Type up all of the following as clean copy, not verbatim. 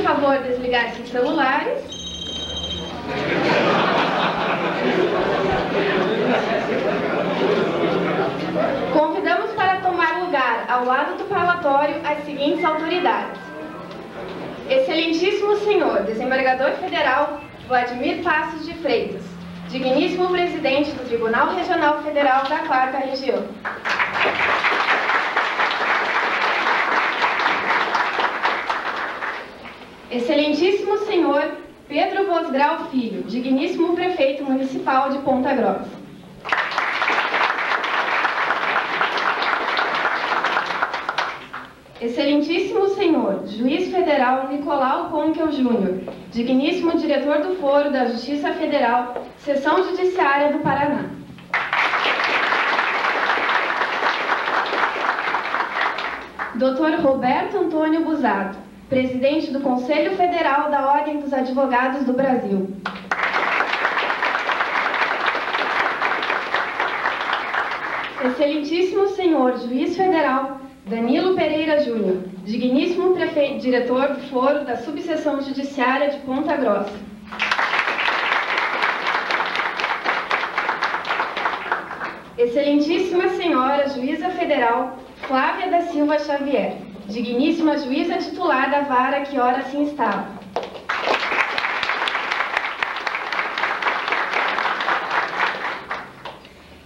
favor, desligar seus celulares. Convidamos para tomar lugar ao lado do parlatório as seguintes autoridades: Excelentíssimo Senhor Desembargador Federal Vladimir Passos de Freitas, digníssimo Presidente do Tribunal Regional Federal da 4ª Região. Excelentíssimo Senhor Pedro Vosgrau Filho, digníssimo Prefeito Municipal de Ponta Grossa. Excelentíssimo Senhor Juiz Federal Nicolau Conkel Júnior, digníssimo Diretor do Foro da Justiça Federal, Seção Judiciária do Paraná. Dr. Roberto Antônio Busato, Presidente do Conselho Federal da Ordem dos Advogados do Brasil. Excelentíssimo Senhor Juiz Federal Danilo Pereira Júnior, digníssimo Diretor do Foro da Subseção Judiciária de Ponta Grossa. Excelentíssima Senhora Juíza Federal Flávia da Silva Xavier, digníssima Juíza Titular da Vara que ora se instala.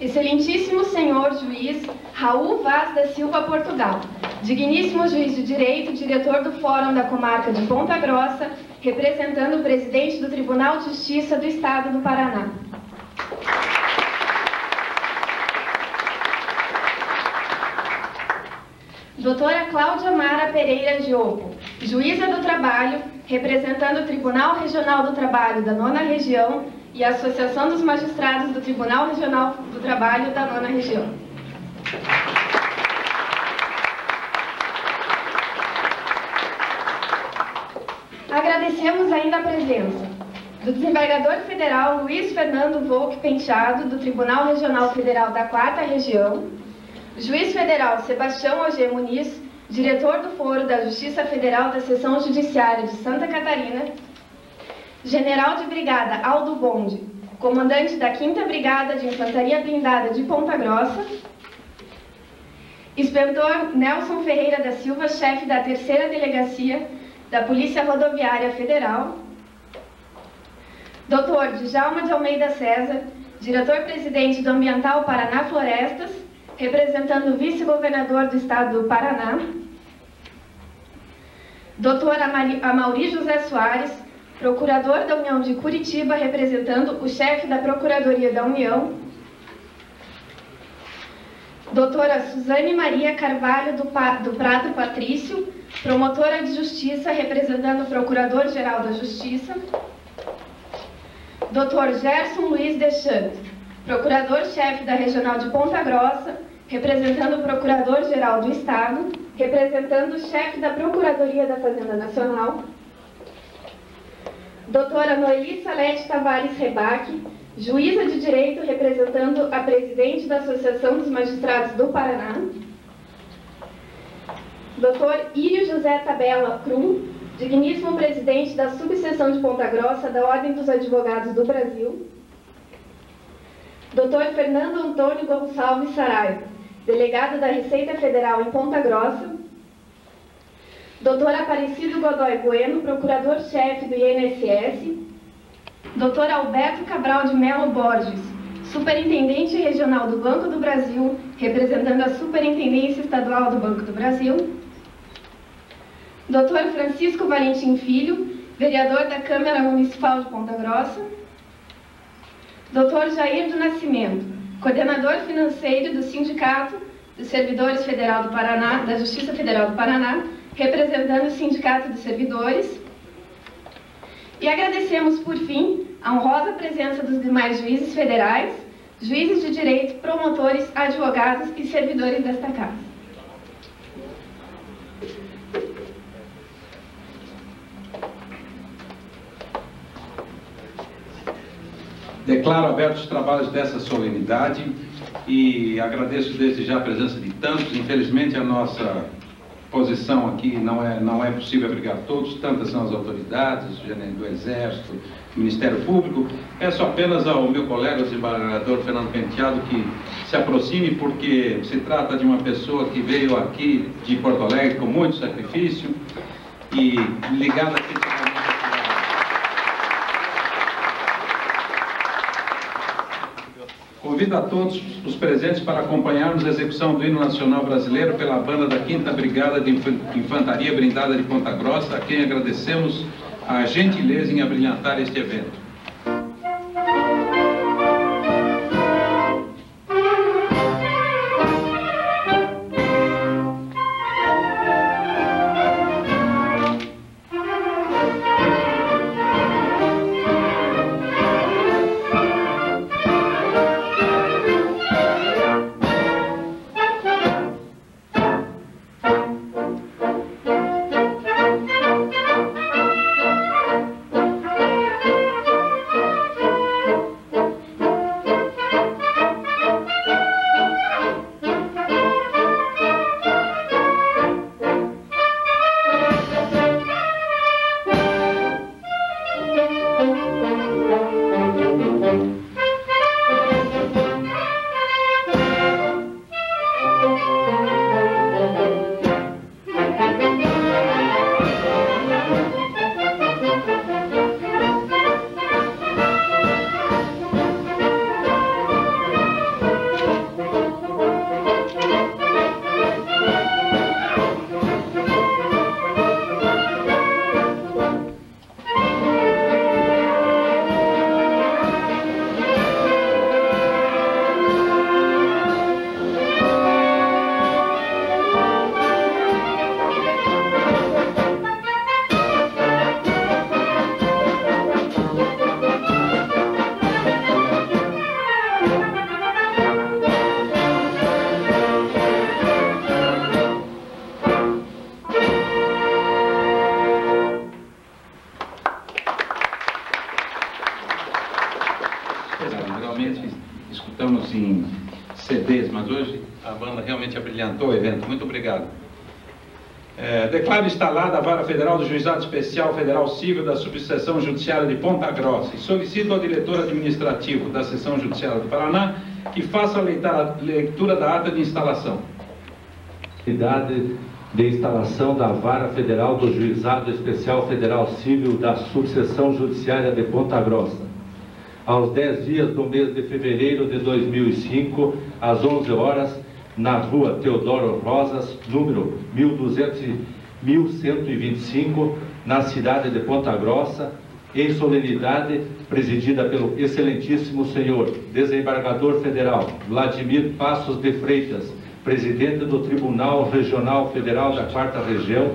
Excelentíssimo Senhor Juiz Raul Vaz da Silva Portugal, digníssimo Juiz de Direito, Diretor do Fórum da Comarca de Ponta Grossa, representando o Presidente do Tribunal de Justiça do Estado do Paraná. Doutora Cláudia Mara Pereira Giopo, Juíza do Trabalho, representando o Tribunal Regional do Trabalho da 9ª Região e a Associação dos Magistrados do Tribunal Regional do Trabalho da 9ª Região. Agradecemos ainda a presença do Desembargador Federal Luiz Fernando Volk Penteado, do Tribunal Regional Federal da 4ª Região, Juiz Federal Sebastião Auger Muniz, Diretor do Foro da Justiça Federal da Seção Judiciária de Santa Catarina, General de Brigada Aldo Bonde, Comandante da 5ª Brigada de Infantaria Blindada de Ponta Grossa, Inspetor Nelson Ferreira da Silva, chefe da 3ª Delegacia da Polícia Rodoviária Federal, Dr. Djalma de Almeida César, Diretor-Presidente do Ambiental Paraná Florestas, representando o Vice-Governador do Estado do Paraná, Dr. Amaury José Soares, Procurador da União de Curitiba, representando o chefe da Procuradoria da União, Doutora Suzane Maria Carvalho do Prado Patrício, Promotora de Justiça, representando o Procurador-Geral da Justiça, Dr. Gerson Luiz Deschamps, Procurador-Chefe da Regional de Ponta Grossa, representando o Procurador-Geral do Estado, representando o chefe da Procuradoria da Fazenda Nacional, Doutora Noeli Salete Tavares Rebaque, Juíza de Direito, representando a Presidente da Associação dos Magistrados do Paraná, Dr. Írio José Tabela Krum, digníssimo Presidente da Subseção de Ponta Grossa da Ordem dos Advogados do Brasil, Dr. Fernando Antônio Gonçalves Saraiva, Delegado da Receita Federal em Ponta Grossa, Dr. Aparecido Godoy Bueno, Procurador-Chefe do INSS, Dr. Alberto Cabral de Melo Borges, Superintendente Regional do Banco do Brasil, representando a Superintendência Estadual do Banco do Brasil, Dr. Francisco Valentim Filho, Vereador da Câmara Municipal de Ponta Grossa, Dr. Jair do Nascimento, Coordenador Financeiro do Sindicato dos Servidores Federal do Paraná, da Justiça Federal do Paraná, representando o Sindicato dos Servidores. E agradecemos, por fim, a honrosa presença dos demais juízes federais, juízes de direito, promotores, advogados e servidores desta Casa. Declaro abertos os trabalhos dessa solenidade e agradeço desde já a presença de tantos. Infelizmente, a nossa posição aqui não é possível abrigar todos, tantas são as autoridades, do Exército, do Ministério Público. Peço apenas ao meu colega, o desembargador Fernando Penteado, que se aproxime, porque se trata de uma pessoa que veio aqui de Porto Alegre com muito sacrifício e ligada aqui. Convido a todos os presentes para acompanharmos a execução do hino nacional brasileiro pela banda da 5ª Brigada de Infantaria Blindada de Ponta Grossa, a quem agradecemos a gentileza em abrilhantar este evento. Geralmente escutamos em CDs, mas hoje a banda realmente abrilhantou o evento. Muito obrigado. Declaro instalada a Vara Federal do Juizado Especial Federal Civil da Subseção Judiciária de Ponta Grossa e solicito ao diretor administrativo da Seção Judiciária do Paraná que faça a leitura da ata de instalação. Atividade de instalação da Vara Federal do Juizado Especial Federal Civil da Subseção Judiciária de Ponta Grossa. Aos 10 dias do mês de fevereiro de 2005, às 11 horas, na rua Teodoro Rosas, número 1125, na cidade de Ponta Grossa, em solenidade presidida pelo excelentíssimo senhor desembargador federal Vladimir Passos de Freitas, presidente do Tribunal Regional Federal da 4ª Região,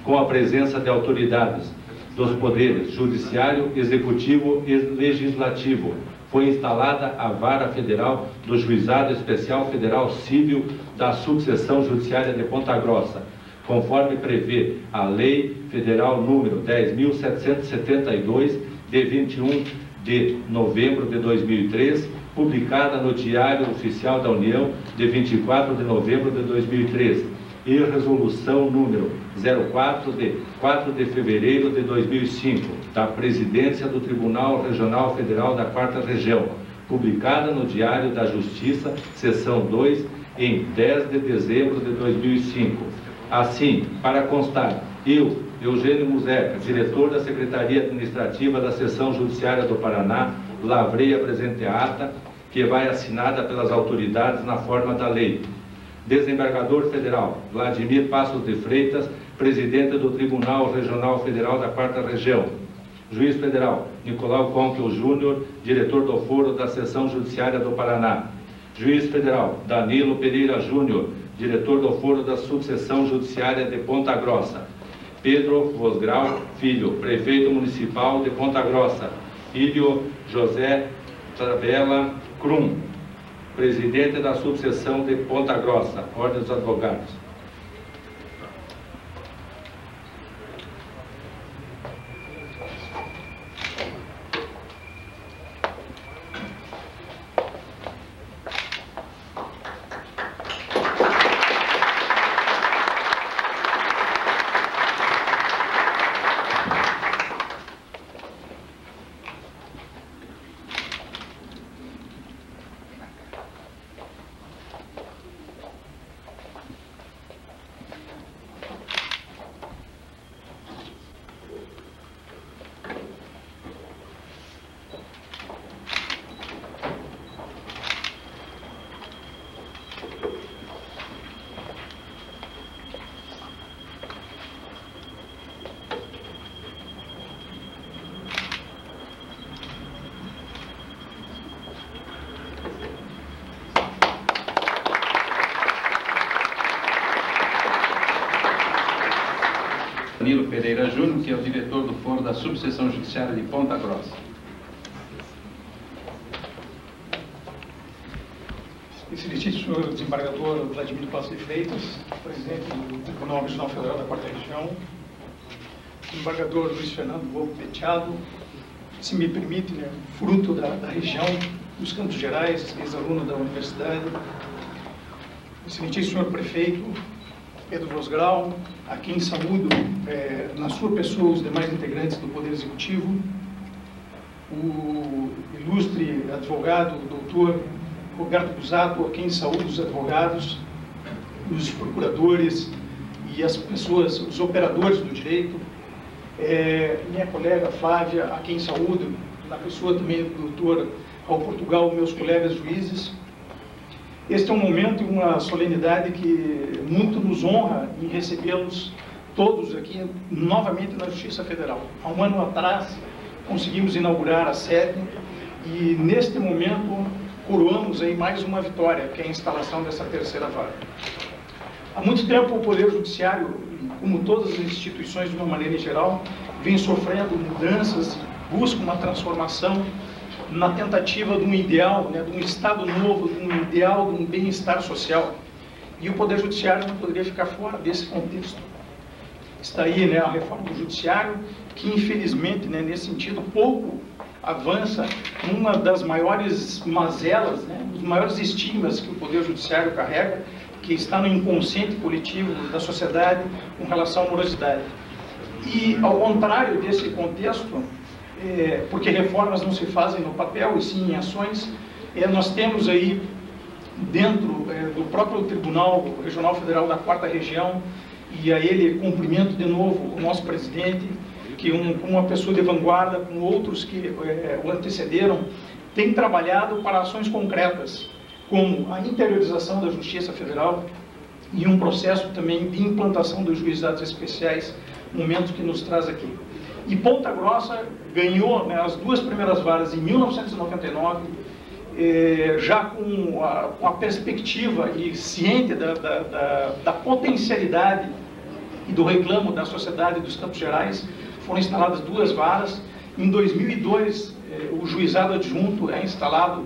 com a presença de autoridades dos poderes judiciário, executivo e legislativo. Foi instalada a Vara Federal do Juizado Especial Federal Civil da Subseção Judiciária de Ponta Grossa, conforme prevê a Lei Federal número 10.772, de 21 de novembro de 2003, publicada no Diário Oficial da União, de 24 de novembro de 2003, e resolução número 04, de 4 de fevereiro de 2005, da Presidência do Tribunal Regional Federal da 4ª Região, publicada no Diário da Justiça, seção 2, em 10 de dezembro de 2005. Assim, para constar, eu, Eugênio Muzeca, diretor da Secretaria Administrativa da Seção Judiciária do Paraná, lavrei a presente ata, que vai assinada pelas autoridades na forma da lei. Desembargador Federal Vladimir Passos de Freitas, presidente do Tribunal Regional Federal da 4ª Região. Juiz Federal Nicolau Conkel Júnior, diretor do Foro da Seção Judiciária do Paraná. Juiz Federal Danilo Pereira Júnior, diretor do Foro da Subseção Judiciária de Ponta Grossa. Pedro Vosgrau Filho, prefeito municipal de Ponta Grossa. Ilho José Travella Crum, presidente da Subseção de Ponta Grossa, Ordem dos Advogados. Danilo Pereira Júnior, que é o diretor do Foro da Subseção Judiciária de Ponta Grossa. Excelentíssimo senhor desembargador Vladimir Passos de Freitas, presidente do Tribunal Regional Federal da 4ª Região, desembargador Luiz Fernando Volpe Penteado, se me permite, né, fruto da região dos Campos Gerais, ex-aluno da universidade, excelentíssimo senhor prefeito Pedro Vosgrau, a quem saúdo, na sua pessoa, os demais integrantes do Poder Executivo, o ilustre advogado, o doutor Roberto Busato, a quem saúdo os advogados, os procuradores e as pessoas, os operadores do direito, minha colega Flávia, a quem saúdo, na pessoa também do doutor Raul Portugal, meus colegas juízes. Este é um momento e uma solenidade que muito nos honra em recebê-los todos aqui novamente na Justiça Federal. Há um ano atrás conseguimos inaugurar a sede e neste momento coroamos aí mais uma vitória, que é a instalação dessa terceira vara. Há muito tempo o Poder Judiciário, como todas as instituições de uma maneira geral, vem sofrendo mudanças, busca uma transformação na tentativa de um ideal, né, de um Estado novo, de um ideal, de um bem-estar social. E o Poder Judiciário não poderia ficar fora desse contexto. Está aí, né, a reforma do Judiciário, que infelizmente, né, nesse sentido, pouco avança numa das maiores mazelas, né, dos maiores estigmas que o Poder Judiciário carrega, que está no inconsciente coletivo da sociedade com relação à morosidade. E, ao contrário desse contexto, porque reformas não se fazem no papel, e sim em ações, nós temos aí, dentro do próprio Tribunal Regional Federal da 4ª Região, e a ele cumprimento de novo o nosso presidente, que uma pessoa de vanguarda, com outros que o antecederam, tem trabalhado para ações concretas, como a interiorização da Justiça Federal e um processo também de implantação dos juizados especiais, momento que nos traz aqui. E Ponta Grossa ganhou, né, as 2 primeiras varas em 1999, já com a perspectiva e ciente da potencialidade e do reclamo da sociedade dos Campos Gerais, foram instaladas 2 varas. Em 2002, o juizado adjunto é instalado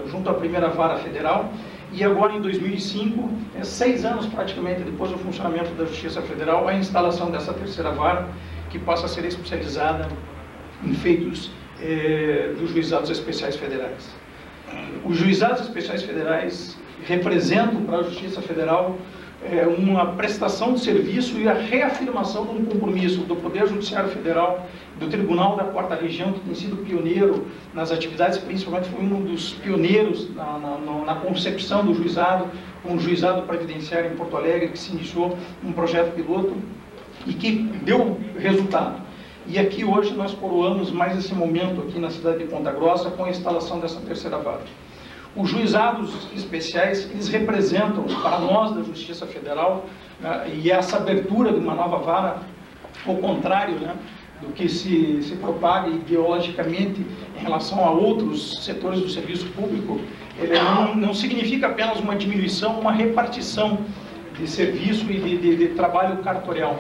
junto à primeira vara federal, e agora em 2005, 6 anos praticamente depois do funcionamento da Justiça Federal, a instalação dessa terceira vara, que passa a ser especializada em feitos dos juizados especiais federais. Os juizados especiais federais representam para a Justiça Federal uma prestação de serviço e a reafirmação de um compromisso do Poder Judiciário Federal, do Tribunal da 4ª Região, que tem sido pioneiro nas atividades, principalmente foi um dos pioneiros na concepção do juizado, com o juizado previdenciário em Porto Alegre, que se iniciou um projeto piloto e que deu resultado. E aqui hoje nós coroamos mais esse momento aqui na cidade de Ponta Grossa com a instalação dessa terceira vara. Os juizados especiais, eles representam para nós da Justiça Federal, e essa abertura de uma nova vara, ao contrário, né, do que se propaga ideologicamente em relação a outros setores do serviço público, ele não significa apenas uma diminuição, uma repartição de serviço e de trabalho cartorial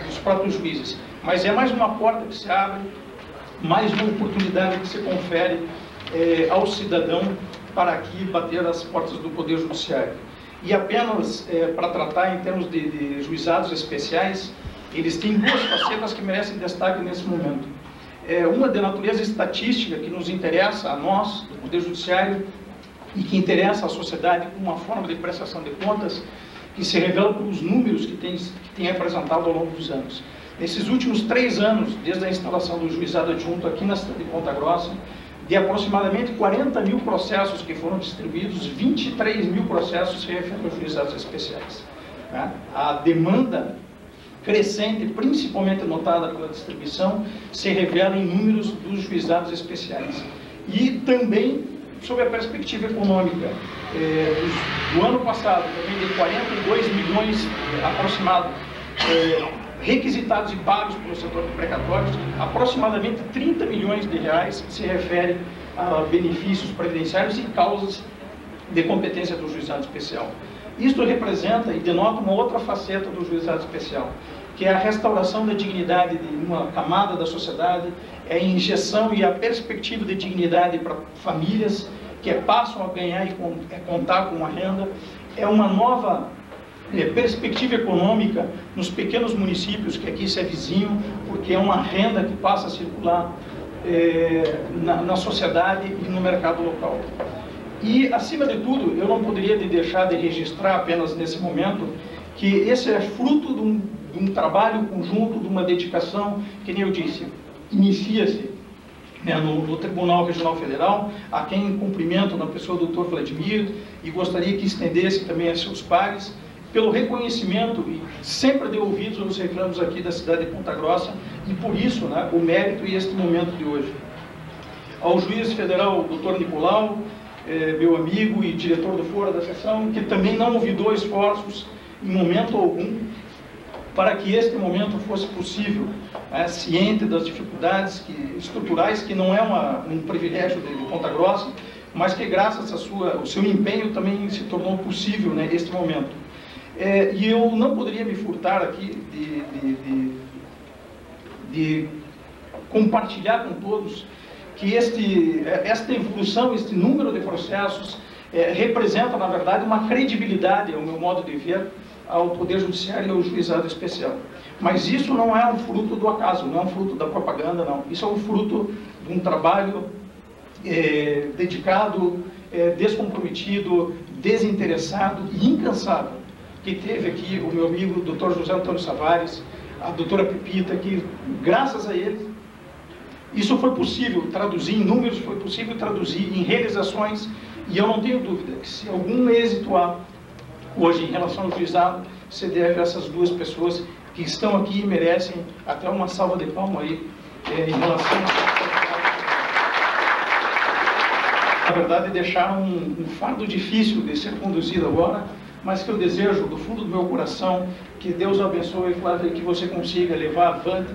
dos próprios juízes, mas é mais uma porta que se abre, mais uma oportunidade que se confere ao cidadão para aqui bater as portas do Poder Judiciário. E apenas para tratar em termos de juizados especiais, eles têm 2 facetas que merecem destaque nesse momento. Uma de natureza estatística, que nos interessa a nós, do Poder Judiciário, e que interessa à sociedade como uma forma de prestação de contas, que se revela pelos números que tem apresentado ao longo dos anos. Nesses últimos 3 anos, desde a instalação do juizado adjunto aqui na cidade de Ponta Grossa, de aproximadamente 40 mil processos que foram distribuídos, 23 mil processos se referem aos juizados especiais. A demanda crescente, principalmente notada pela distribuição, se revela em números dos juizados especiais. E também, sob a perspectiva econômica, do ano passado, também de 42 milhões aproximados, requisitados e pagos pelo setor de precatórios, aproximadamente 30 milhões de reais se refere a benefícios previdenciários e causas de competência do juizado especial. Isto representa e denota uma outra faceta do juizado especial, que é a restauração da dignidade de uma camada da sociedade, é a injeção e a perspectiva de dignidade para famílias que passam a ganhar e contar com uma renda, é uma nova perspectiva econômica nos pequenos municípios, que aqui se avizinham, porque é uma renda que passa a circular na sociedade e no mercado local. E, acima de tudo, eu não poderia deixar de registrar apenas nesse momento que esse é fruto de um trabalho conjunto, de uma dedicação, que nem eu disse, inicia-se no Tribunal Regional Federal, a quem cumprimento na pessoa do Dr. Vladimir, e gostaria que estendesse também a seus pares, pelo reconhecimento, e sempre deu ouvidos aos reclamos aqui da cidade de Ponta Grossa, e por isso, o mérito e este momento de hoje. Ao juiz federal, Dr. Nicolau, meu amigo e diretor do foro da sessão, que também não olvidou esforços em momento algum para que este momento fosse possível, ciente das dificuldades estruturais, que não é um privilégio de Ponta Grossa, mas que graças ao seu empenho também se tornou possível este momento. E eu não poderia me furtar aqui de compartilhar com todos que esta evolução, este número de processos representa, na verdade, uma credibilidade, ao meu modo de ver, ao Poder Judiciário e ao Juizado Especial. Mas isso não é um fruto do acaso, não é um fruto da propaganda, não. Isso é um fruto de um trabalho dedicado, descomprometido, desinteressado e incansável, que teve aqui o meu amigo Dr. José Antônio Savares, a doutora Pepita, que graças a ele, isso foi possível traduzir em números, foi possível traduzir em realizações, e eu não tenho dúvida que se algum êxito há hoje em relação ao juizado, se deve a essas duas pessoas que estão aqui e merecem até uma salva de palmas aí em relação a... Na verdade, deixaram um fardo difícil de ser conduzido agora, mas que eu desejo do fundo do meu coração que Deus abençoe, Flávia, que você consiga levar avante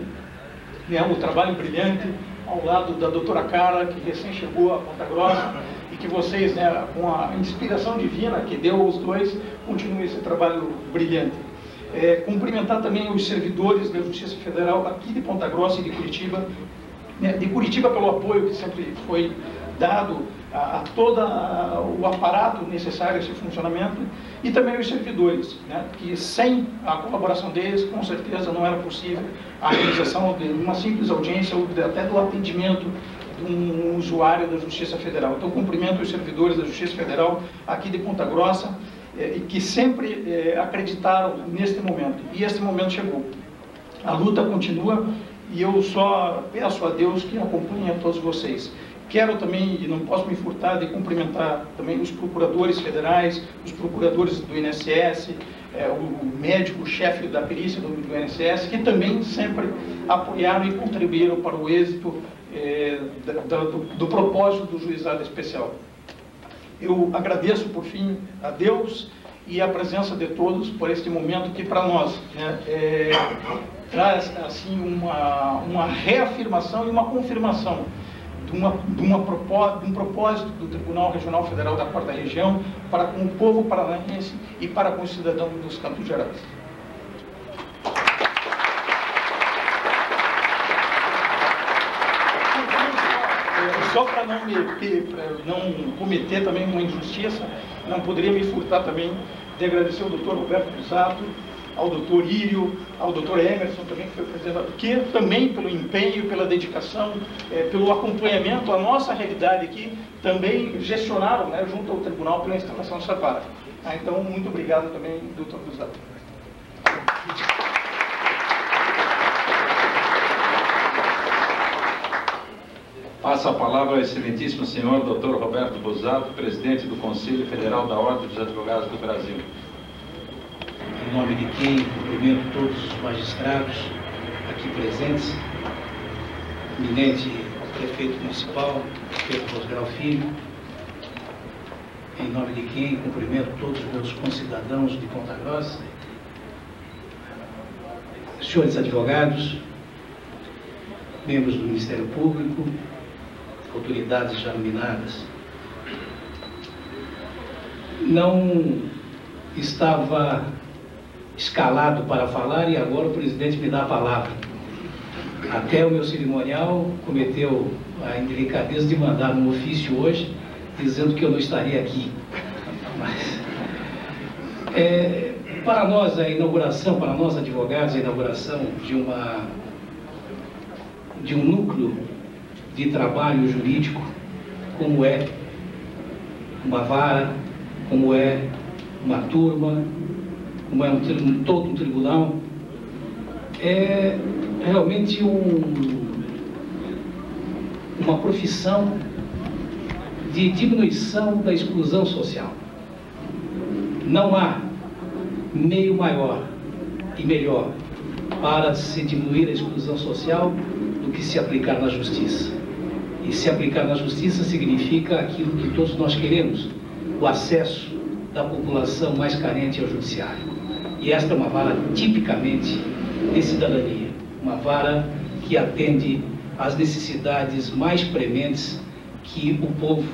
um trabalho brilhante ao lado da doutora Carla, que recém chegou a Ponta Grossa, e que vocês, com a inspiração divina que deu aos dois, continuem esse trabalho brilhante. Cumprimentar também os servidores da Justiça Federal aqui de Ponta Grossa e de Curitiba pelo apoio que sempre foi dado a todo o aparato necessário a esse funcionamento, e também os servidores, que sem a colaboração deles, com certeza não era possível a realização de uma simples audiência ou até do atendimento de um usuário da Justiça Federal. Então, cumprimento os servidores da Justiça Federal aqui de Ponta Grossa, e que sempre acreditaram neste momento, e este momento chegou. A luta continua, e eu só peço a Deus que acompanhe a todos vocês. Quero também, e não posso me furtar, de cumprimentar também os procuradores federais, os procuradores do INSS, o médico-chefe da perícia do INSS, que também sempre apoiaram e contribuíram para o êxito do propósito do Juizado Especial. Eu agradeço, por fim, a Deus e a presença de todos por este momento que, para nós, traz assim, uma reafirmação e uma confirmação de um propósito do Tribunal Regional Federal da 4ª Região para com o povo paranaense e para com os cidadãos dos Campos Gerais. Só para não cometer também uma injustiça, não poderia me furtar também de agradecer ao Dr. Roberto Busato, ao Dr. Írio, ao Dr. Emerson também, que foi presidente, que também pelo empenho, pela dedicação, pelo acompanhamento à nossa realidade aqui, também gestionaram, junto ao Tribunal, pela instalação dessa vara. Então, muito obrigado também, Dr. Busato. Passo a palavra ao excelentíssimo senhor Dr. Roberto Busato, presidente do Conselho Federal da Ordem dos Advogados do Brasil. Em nome de quem cumprimento todos os magistrados aqui presentes, eminente prefeito municipal, prefeito Rosgrau Filho, em nome de quem cumprimento todos os meus concidadãos de Ponta Grossa, senhores advogados, membros do Ministério Público, autoridades já nominadas. Não estava escalado para falar e agora o presidente me dá a palavra. Até o meu cerimonial cometeu a indelicadeza de mandar um ofício hoje dizendo que eu não estaria aqui. Mas, para nós, a inauguração, para nós advogados, a inauguração de um núcleo de trabalho jurídico, como é uma vara, como é uma turma, como é todo um tribunal, é realmente uma profissão de diminuição da exclusão social. Não há meio maior e melhor para se diminuir a exclusão social do que se aplicar na justiça. E se aplicar na justiça significa aquilo que todos nós queremos, o acesso da população mais carente ao judiciário. E esta é uma vara tipicamente de cidadania, uma vara que atende às necessidades mais prementes que o povo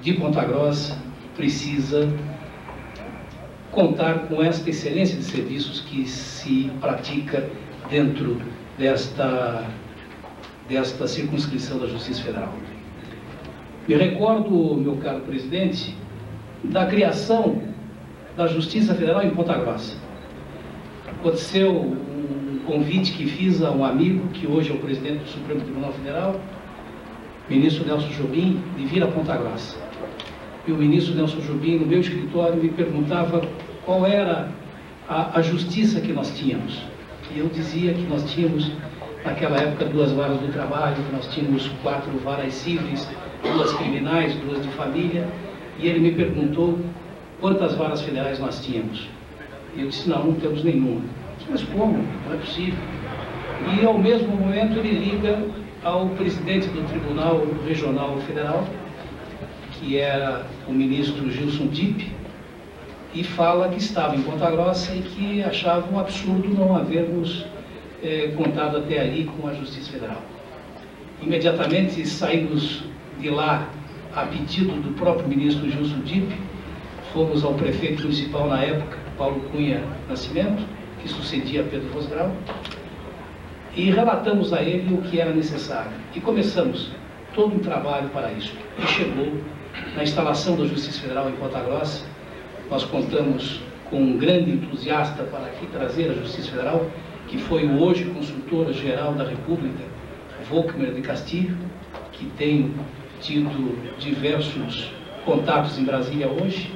de Ponta Grossa precisa contar com esta excelência de serviços que se pratica dentro desta circunscrição da Justiça Federal. Me recordo, meu caro presidente, da criação da Justiça Federal em Ponta Grossa. Aconteceu um convite que fiz a um amigo, que hoje é o presidente do Supremo Tribunal Federal, ministro Nelson Jobim, de vir a Ponta Grossa. E o ministro Nelson Jobim, no meu escritório, me perguntava qual era a justiça que nós tínhamos. E eu dizia que nós tínhamos, naquela época, 2 varas do trabalho, que nós tínhamos 4 varas cíveis, 2 criminais, 2 de família. E ele me perguntou quantas varas federais nós tínhamos. E eu disse, não temos nenhuma. Mas como? Não é possível. E ao mesmo momento ele liga ao presidente do Tribunal Regional Federal, que era o ministro Gilson Dipp, e fala que estava em Ponta Grossa e que achava um absurdo não havermos contado até ali com a Justiça Federal. Imediatamente saímos de lá a pedido do próprio ministro Gilson Dipp, fomos ao prefeito municipal na época, Paulo Cunha Nascimento, que sucedia Pedro Rosgrau, e relatamos a ele o que era necessário. E começamos todo um trabalho para isso. E chegou na instalação da Justiça Federal em Ponta Grossa. Nós contamos com um grande entusiasta para aqui trazer a Justiça Federal, que foi o hoje consultor-geral da República, Volkmer de Castilho, que tem tido diversos contatos em Brasília hoje,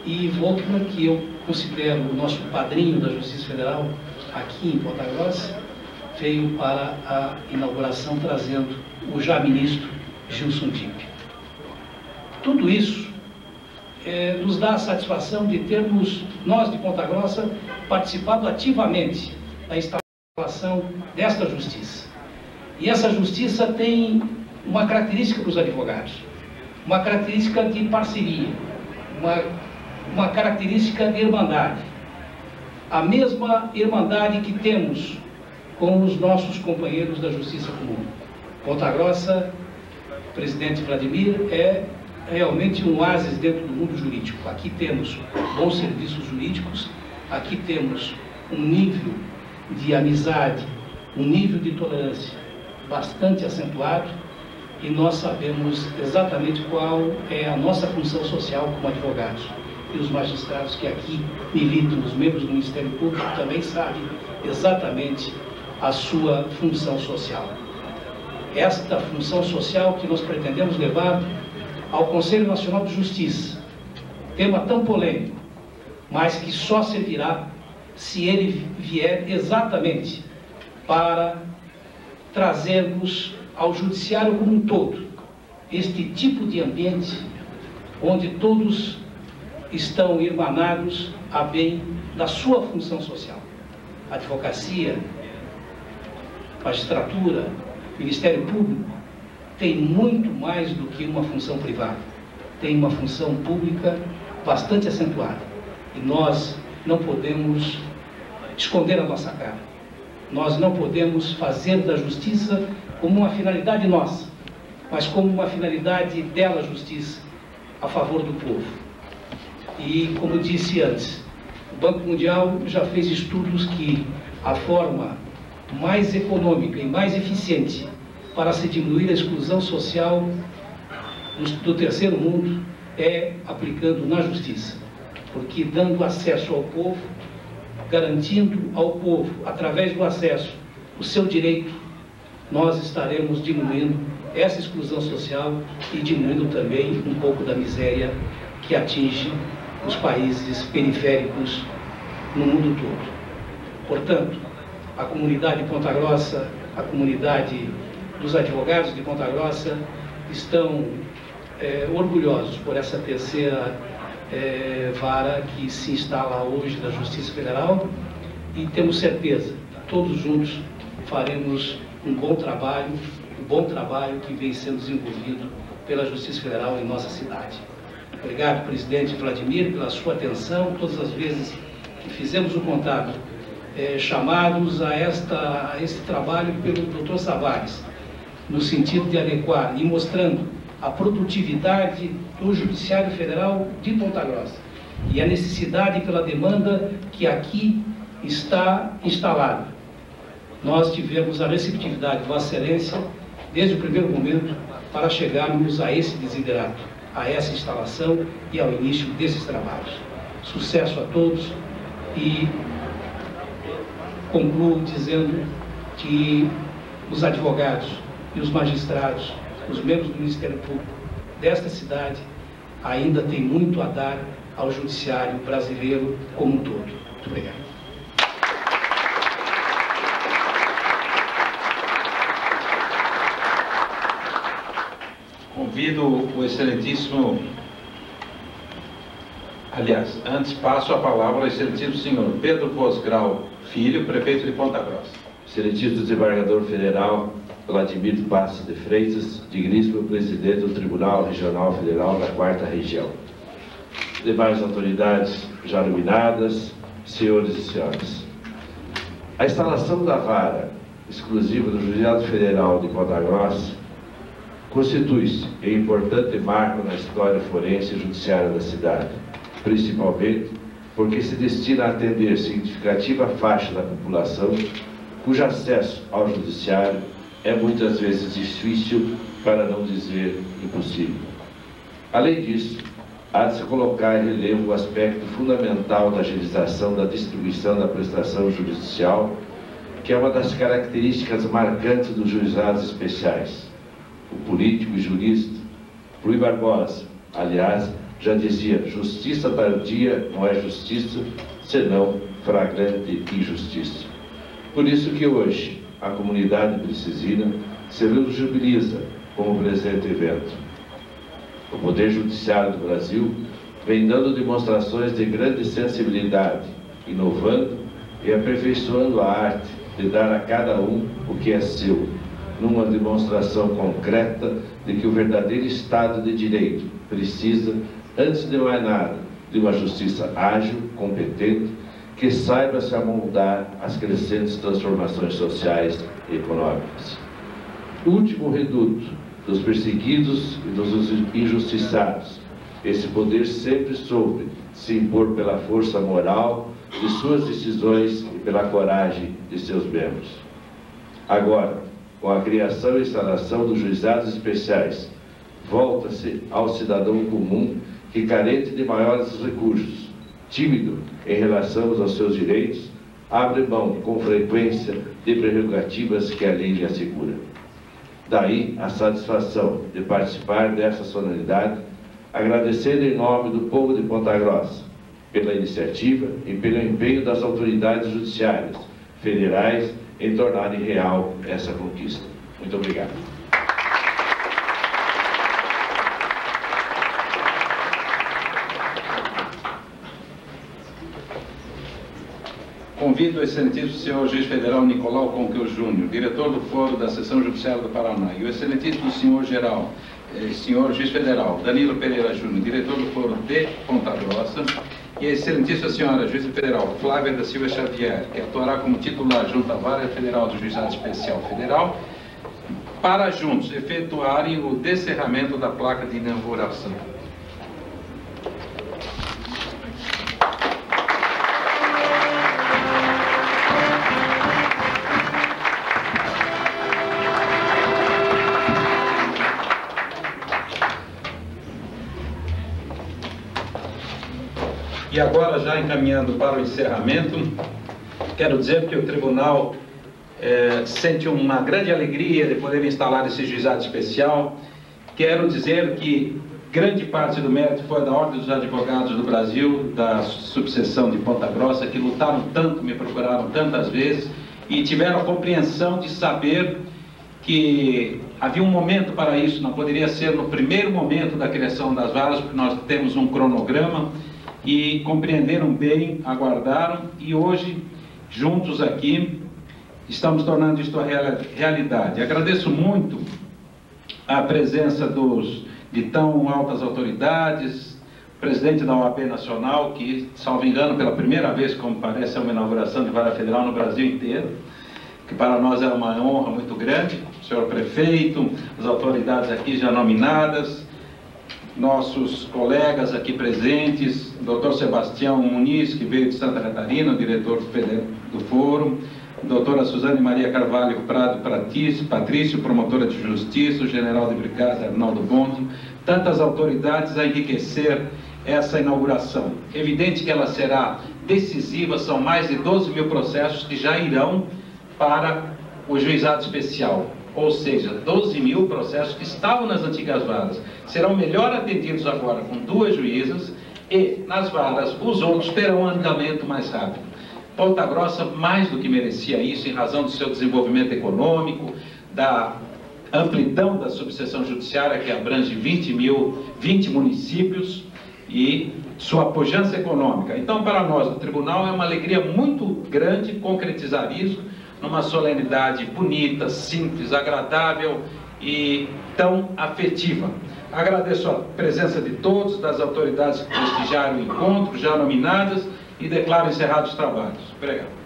e Volkmer, que eu considero o nosso padrinho da Justiça Federal aqui em Ponta Grossa, veio para a inauguração trazendo o já ministro Gilson Dipp. Tudo isso nos dá a satisfação de termos, nós de Ponta Grossa, participado ativamente da instalação desta justiça. E essa justiça tem uma característica para os advogados, uma característica de parceria, uma característica de irmandade. A mesma irmandade que temos com os nossos companheiros da Justiça Comum. Ponta Grossa, presidente Vladimir, é realmente um oásis dentro do mundo jurídico. Aqui temos bons serviços jurídicos, aqui temos um nível de amizade, um nível de tolerância bastante acentuado, e nós sabemos exatamente qual é a nossa função social como advogados. E os magistrados que aqui militam, os membros do Ministério Público, também sabem exatamente a sua função social. Esta função social que nós pretendemos levar ao Conselho Nacional de Justiça, tema tão polêmico, mas que só servirá se ele vier exatamente para trazermos ao Judiciário como um todo este tipo de ambiente onde todos estão irmanados a bem da sua função social. Advocacia, magistratura, Ministério Público tem muito mais do que uma função privada, tem uma função pública bastante acentuada, e nós não podemos esconder a nossa cara, nós não podemos fazer da justiça como uma finalidade nossa, mas como uma finalidade dela, justiça, a favor do povo. E como disse antes, O Banco Mundial já fez estudos que a forma mais econômica e mais eficiente para se diminuir a exclusão social do terceiro mundo é aplicando na justiça, porque dando acesso ao povo, garantindo ao povo, através do acesso, o seu direito, nós estaremos diminuindo essa exclusão social e diminuindo também um pouco da miséria que atinge os países periféricos no mundo todo. Portanto, a comunidade de Ponta Grossa, a comunidade dos advogados de Ponta Grossa estão orgulhosos por essa terceira vara que se instala hoje da Justiça Federal, e temos certeza que todos juntos faremos um bom trabalho, que vem sendo desenvolvido pela Justiça Federal em nossa cidade. Obrigado, presidente Vladimir, pela sua atenção. Todas as vezes que fizemos o contato, chamados a esse trabalho pelo Dr. Savares, no sentido de adequar e mostrando a produtividade do Judiciário Federal de Ponta Grossa e a necessidade pela demanda que aqui está instalada. Nós tivemos a receptividade de Vossa Excelência desde o primeiro momento para chegarmos a esse desiderato, a essa instalação e ao início desses trabalhos. Sucesso a todos e concluo dizendo que os advogados e os magistrados, os membros do Ministério Público desta cidade ainda têm muito a dar ao judiciário brasileiro como um todo. Muito obrigado. Convido o excelentíssimo... Aliás, antes passo a palavra ao excelentíssimo senhor Pedro Vosgrau Filho, prefeito de Ponta Grossa. Excelentíssimo desembargador federal Vladimir Passos de Freitas, digníssimo presidente do Tribunal Regional Federal da 4ª Região. Demais autoridades já nominadas, senhores e senhoras. A instalação da vara exclusiva do Juizado Federal de Ponta Grossa constitui-se em importante marco na história forense e judiciária da cidade, principalmente porque se destina a atender significativa faixa da população cujo acesso ao judiciário é muitas vezes difícil, para não dizer impossível. Além disso, há de se colocar em relevo o aspecto fundamental da agilização da distribuição da prestação judicial, que é uma das características marcantes dos juizados especiais. O político e jurista Rui Barbosa, aliás, já dizia: justiça tardia não é justiça, senão flagrante injustiça. Por isso que hoje a comunidade precisina se jubiliza com o presente evento. O Poder Judiciário do Brasil vem dando demonstrações de grande sensibilidade, inovando e aperfeiçoando a arte de dar a cada um o que é seu, numa demonstração concreta de que o verdadeiro Estado de Direito precisa, antes de mais nada, de uma justiça ágil, competente, que saiba se amoldar às crescentes transformações sociais e econômicas. O último reduto dos perseguidos e dos injustiçados, esse poder sempre soube se impor pela força moral de suas decisões e pela coragem de seus membros. Agora, com a criação e instalação dos juizados especiais, volta-se ao cidadão comum que, carente de maiores recursos, tímido em relação aos seus direitos, abre mão com frequência de prerrogativas que a lei lhe assegura. Daí a satisfação de participar dessa solenidade, agradecendo em nome do povo de Ponta Grossa pela iniciativa e pelo empenho das autoridades judiciárias federais em tornarem real essa conquista. Muito obrigado. Convido o excelentíssimo senhor juiz federal Nicolau Conqueu Júnior, diretor do Fórum da Seção Judiciária do Paraná, e o excelentíssimo senhor senhor juiz federal Danilo Pereira Júnior, diretor do Fórum de Ponta Grossa, e a excelentíssima senhora juíza federal Flávia da Silva Xavier, que atuará como titular junto à Vara Federal do Juizado Especial Federal, para juntos efetuarem o descerramento da placa de inauguração. E agora, já encaminhando para o encerramento, quero dizer que o Tribunal sente uma grande alegria de poder instalar esse juizado especial. Quero dizer que grande parte do mérito foi da Ordem dos Advogados do Brasil, da subseção de Ponta Grossa, que lutaram tanto, me procuraram tantas vezes e tiveram a compreensão de saber que havia um momento para isso, não poderia ser no primeiro momento da criação das varas, porque nós temos um cronograma, e compreenderam bem, aguardaram, e hoje, juntos aqui, estamos tornando isto a realidade. Agradeço muito a presença de tão altas autoridades, presidente da OAB Nacional, que, salvo engano, pela primeira vez, como parece, é uma inauguração de vara federal no Brasil inteiro, que para nós é uma honra muito grande, o senhor prefeito, as autoridades aqui já nominadas, nossos colegas aqui presentes, o doutor Sebastião Muniz, que veio de Santa Catarina, o diretor do Fórum, a doutora Suzane Maria Carvalho Prado Patrício, promotora de justiça, o general de brigada Arnaldo Bondi, tantas autoridades a enriquecer essa inauguração. Evidente que ela será decisiva, são mais de 12 mil processos que já irão para o juizado especial, ou seja, 12 mil processos que estavam nas antigas varas, serão melhor atendidos agora com 2 juízas, e nas varas os outros terão andamento mais rápido. Ponta Grossa mais do que merecia isso, em razão do seu desenvolvimento econômico, da amplidão da subseção judiciária, que abrange 20 municípios, e sua pujança econômica. Então, para nós, do Tribunal, é uma alegria muito grande concretizar isso numa solenidade bonita, simples, agradável e tão afetiva. Agradeço a presença de todos, das autoridades que prestigiaram o encontro, já nominadas, e declaro encerrados os trabalhos. Obrigado.